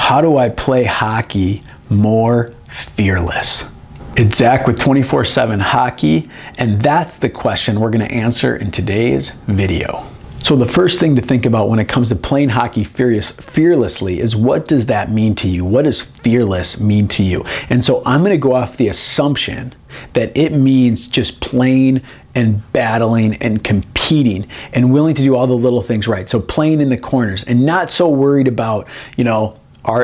How do I play hockey more fearless? It's Zach with 24/7 Hockey, and that's the question we're going to answer in today's video. So the first thing to think about when it comes to playing hockey fearlessly is, what does that mean to you? What does fearless mean to you? And so I'm going to go off the assumption that it means just playing and battling and competing and willing to do all the little things right. So playing in the corners and not so worried about,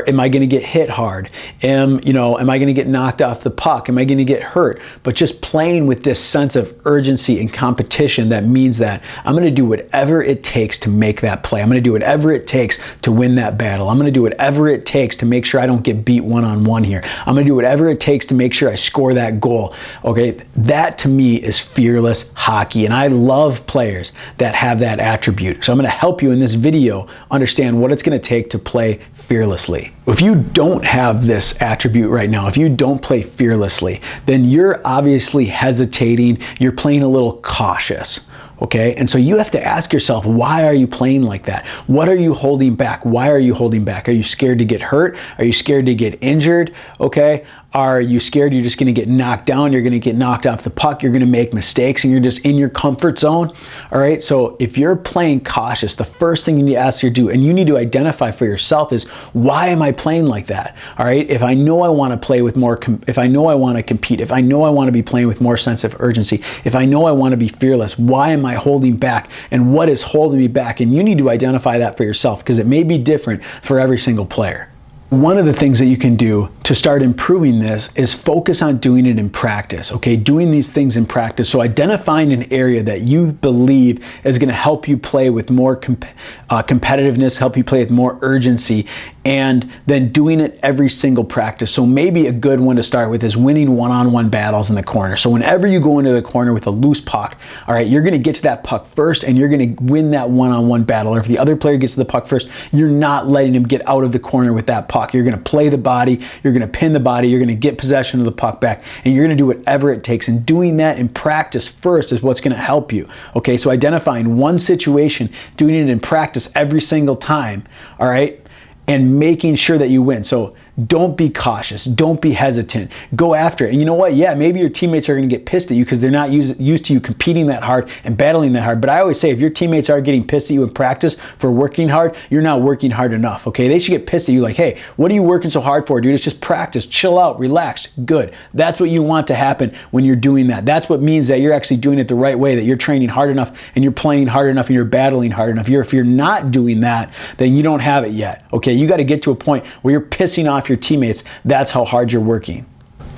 am I going to get hit hard? Am I going to get knocked off the puck? Am I going to get hurt? But just playing with this sense of urgency and competition that means that I'm going to do whatever it takes to make that play. I'm going to do whatever it takes to win that battle. I'm going to do whatever it takes to make sure I don't get beat one-on-one here. I'm going to do whatever it takes to make sure I score that goal. Okay, that to me is fearless hockey, and I love players that have that attribute. So I'm going to help you in this video understand what it's going to take to play fearlessly. If you don't have this attribute right now, if you don't play fearlessly, then you're obviously hesitating, you're playing a little cautious. Okay, and so you have to ask yourself, why are you playing like that? What are you holding back? Why are you holding back? Are you scared to get hurt? Are you scared to get injured? Okay, are you scared you're just going to get knocked down? You're going to get knocked off the puck. You're going to make mistakes and you're just in your comfort zone. All right, so if you're playing cautious, the first thing you need to ask yourself, and you need to identify for yourself, is, why am I playing like that? All right, if I know I want to play with more, if I know I want to compete, if I know I want to be playing with more sense of urgency, if I know I want to be fearless, why am I holding back? And what is holding me back? And you need to identify that for yourself, because it may be different for every single player. One of the things that you can do to start improving this is focus on doing it in practice, okay? Doing these things in practice. So identifying an area that you believe is going to help you play with more competitiveness, help you play with more urgency, and then doing it every single practice. So maybe a good one to start with is winning one-on-one battles in the corner. So whenever you go into the corner with a loose puck, all right, you're going to get to that puck first and you're going to win that one-on-one battle. Or if the other player gets to the puck first, you're not letting him get out of the corner with that puck. You're going to play the body, you're going to pin the body, you're going to get possession of the puck back, and you're going to do whatever it takes. And doing that in practice first is what's going to help you. Okay, so identifying one situation, doing it in practice every single time, all right, and making sure that you win. So don't be cautious. Don't be hesitant. Go after it. And you know what? Yeah, maybe your teammates are going to get pissed at you because they're not used to you competing that hard and battling that hard. But I always say, if your teammates are getting pissed at you in practice for working hard, you're not working hard enough, okay? They should get pissed at you like, hey, what are you working so hard for, dude? It's just practice. Chill out. Relax. Good. That's what you want to happen when you're doing that. That's what means that you're actually doing it the right way, that you're training hard enough and you're playing hard enough and you're battling hard enough. If you're not doing that, then you don't have it yet, okay? You got to get to a point where you're pissing off your teammates. That's how hard you're working.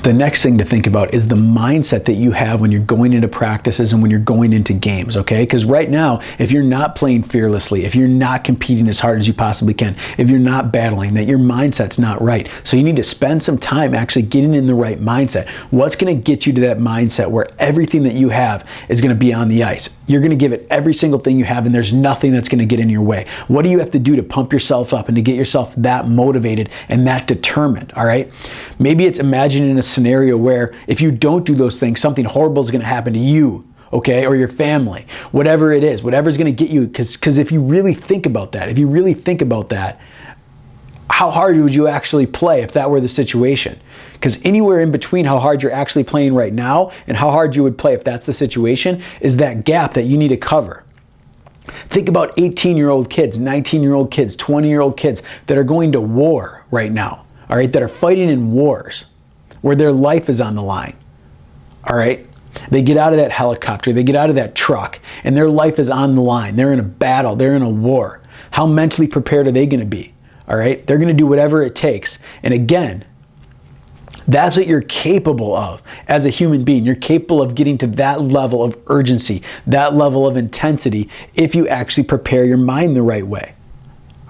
The next thing to think about is the mindset that you have when you're going into practices and when you're going into games, okay? Because right now, if you're not playing fearlessly, if you're not competing as hard as you possibly can, if you're not battling, that your mindset's not right. So you need to spend some time actually getting in the right mindset. What's going to get you to that mindset where everything that you have is going to be on the ice? You're going to give it every single thing you have, and there's nothing that's going to get in your way. What do you have to do to pump yourself up and to get yourself that motivated and that determined, all right? Maybe it's imagining a scenario where if you don't do those things, something horrible is going to happen to you, okay, or your family, whatever it is, whatever's going to get you, because if you really think about that, how hard would you actually play if that were the situation? Because anywhere in between how hard you're actually playing right now and how hard you would play if that's the situation is that gap that you need to cover. Think about 18-year-old kids, 19-year-old kids, 20-year-old kids that are going to war right now, all right, that are fighting in wars where their life is on the line, all right? They get out of that helicopter, they get out of that truck, and their life is on the line. They're in a battle, they're in a war. How mentally prepared are they going to be? All right, they're going to do whatever it takes. And again, that's what you're capable of as a human being. You're capable of getting to that level of urgency, that level of intensity, if you actually prepare your mind the right way.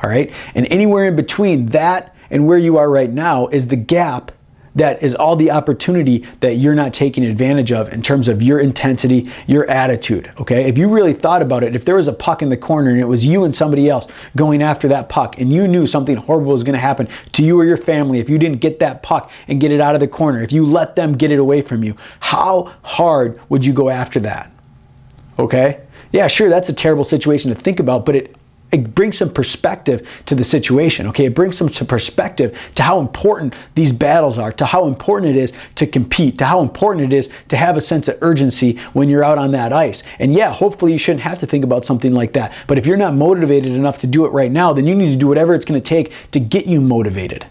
All right, and anywhere in between that and where you are right now is the gap that is all the opportunity that you're not taking advantage of in terms of your intensity, your attitude, okay? If you really thought about it, if there was a puck in the corner and it was you and somebody else going after that puck and you knew something horrible was gonna happen to you or your family if you didn't get that puck and get it out of the corner, if you let them get it away from you, how hard would you go after that, okay? Yeah, sure, that's a terrible situation to think about, but it brings some perspective to the situation, okay? It brings some perspective to how important these battles are, to how important it is to compete, to how important it is to have a sense of urgency when you're out on that ice. And yeah, hopefully you shouldn't have to think about something like that. But if you're not motivated enough to do it right now, then you need to do whatever it's gonna take to get you motivated.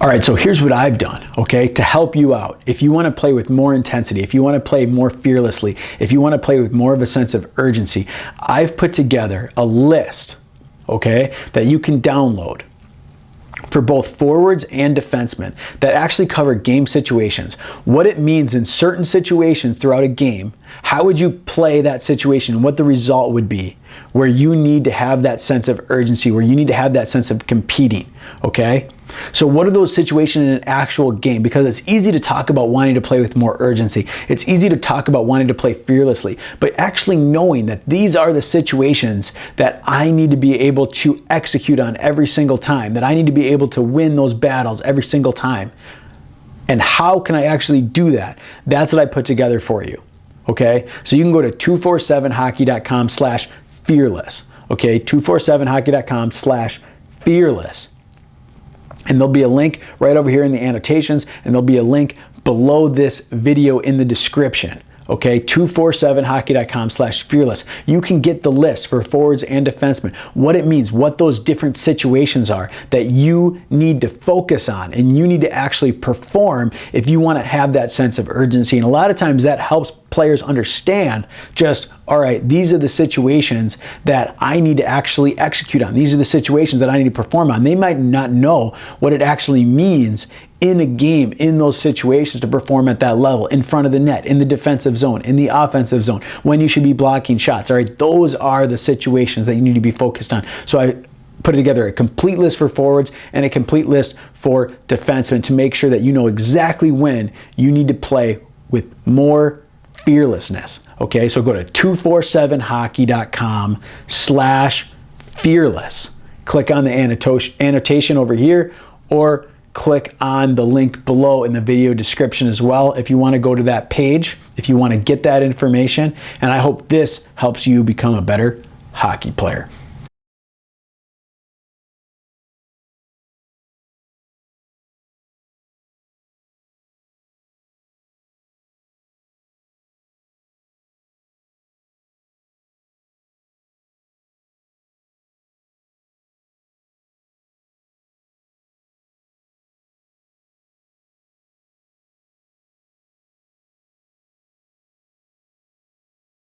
All right, so here's what I've done, okay, to help you out. If you want to play with more intensity, if you want to play more fearlessly, if you want to play with more of a sense of urgency, I've put together a list, okay, that you can download for both forwards and defensemen that actually cover game situations, what it means in certain situations throughout a game, how would you play that situation, what the result would be, where you need to have that sense of urgency, where you need to have that sense of competing, okay? So what are those situations in an actual game? Because it's easy to talk about wanting to play with more urgency. It's easy to talk about wanting to play fearlessly, but actually knowing that these are the situations that I need to be able to execute on every single time, that I need to be able to win those battles every single time. And how can I actually do that? That's what I put together for you, okay? So you can go to 247hockey.com/fearless, okay? 247hockey.com/fearless. And there'll be a link right over here in the annotations, and there'll be a link below this video in the description. Okay, 247hockey.com/fearless. You can get the list for forwards and defensemen, what it means, what those different situations are that you need to focus on and you need to actually perform if you want to have that sense of urgency. And a lot of times that helps players understand just, all right, these are the situations that I need to actually execute on. These are the situations that I need to perform on. They might not know what it actually means in a game, in those situations, to perform at that level, in front of the net, in the defensive zone, in the offensive zone, when you should be blocking shots. All right, those are the situations that you need to be focused on. So I put together a complete list for forwards and a complete list for defensemen to make sure that you know exactly when you need to play with more fearlessness. Okay, so go to 247hockey.com/fearless. Click on the annotation over here, or click on the link below in the video description as well if you want to go to that page, if you want to get that information. And I hope this helps you become a better hockey player.